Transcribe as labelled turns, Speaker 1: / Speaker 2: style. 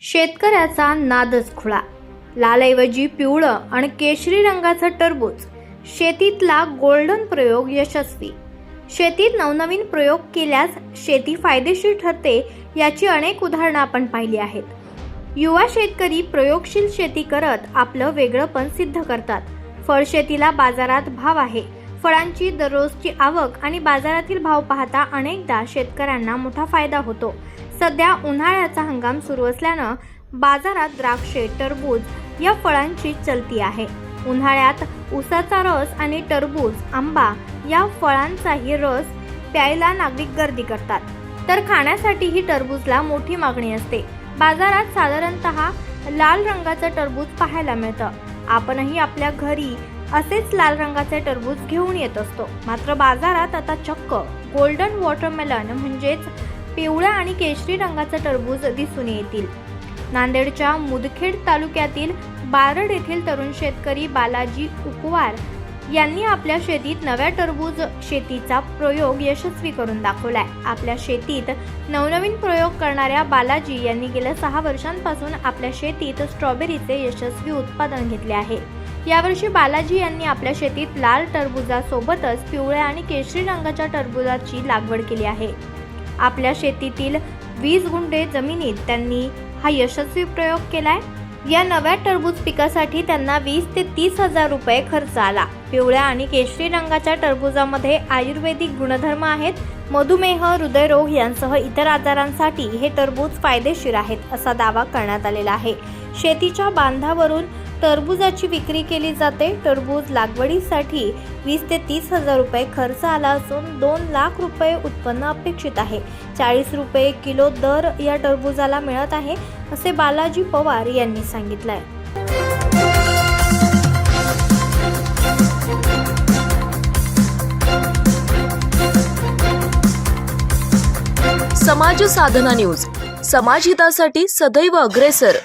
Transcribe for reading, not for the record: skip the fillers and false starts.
Speaker 1: शेतकऱ्याचा नादच खुळा. लालऐवजी पिवळं आणि केशरी रंगाचं टरबूज. शेतीतला गोल्डन प्रयोग यशस्वी. शेतीत नवनवीन प्रयोग केल्यास शेती फायदेशीर ठरते याची अनेक उदाहरणं आपण पाहिली आहेत. युवा शेतकरी प्रयोगशील शेती करत आपलं वेगळंपण सिद्ध करतात. फळशेतीला बाजारात भाव आहे. फळांची दररोजची आवक आणि बाजारातील भाव पाहता अनेकदा शेतकऱ्यांना मोठा फायदा होतो. सध्या उन्हाळ्याचा हंगाम सुरू असल्यानं बाजारात द्राक्षे, टरबूज या फळांची चलती आहे. उन्हाळ्यात ऊसाचा रस आणि टरबूज, आंबा या फळांचाही रस प्यायला नागरिक गर्दी करतात. तर खाण्यासाठीही टरबूजला मोठी मागणी असते. बाजारात साधारणतः लाल रंगाचं टरबूज पाहायला मिळतं. आपणही आपल्या घरी असेच लाल रंगाचे टरबूज घेऊन येत असतो. मात्र बाजारात आता चक्क गोल्डन वॉटरमेलन म्हणजेच पिवळ्या आणि केशरी रंगाचे टरबूज दिसून येतील. नांदेडच्या मुदखेड तालुक्यातील बारड येथील तरुण शेतकरी बालाजी उपवार यांनी आपल्या शेतीत नव्या टरबूज शेतीचा प्रयोग यशस्वी करून दाखवलाय. आपल्या शेतीत नवनवीन प्रयोग करणाऱ्या बालाजी यांनी गेल्या 6 वर्षांपासून आपल्या शेतीत स्ट्रॉबेरीचे यशस्वी उत्पादन घेतले आहे. यावर्षी बालाजी यांनी आपल्या शेतीत लाल टरबूजासोबतच पिवळ्या आणि केशरी रंगाच्या टरबूजाची लागवड केली आहे. आपल्या शेतीतील 20 गुंठे जमिनीत त्यांनी हा यशस्वी प्रयोग केलाय. या नव्या टरबूज पिकासाठी त्यांना 20 ते 30 हजार रुपये खर्च आला. पिवळ्या आणि केशरी रंगाच्या टरबूजामध्ये आयुर्वेदिक गुणधर्म आहेत. मधुमेह, हृदयरोग यांसह इतर आजारांसाठी हे टरबूज फायदेशीर आहेत असा दावा करण्यात आलेला आहे. शेतीच्या बांधावरून टरबूजाची विक्री केली जाते. टरबूज लागवडीसाठी 20 ते 30 हजार रुपये खर्च आला असून 2 लाख रुपये उत्पन्न अपेक्षित आहे. 40 रुपये किलो दर या टरबूजाला मिळत आहे असे बालाजी पवार यांनी सांगितलंय.
Speaker 2: समाज साधना न्यूज, समाजहितासाठी सदैव अग्रेसर.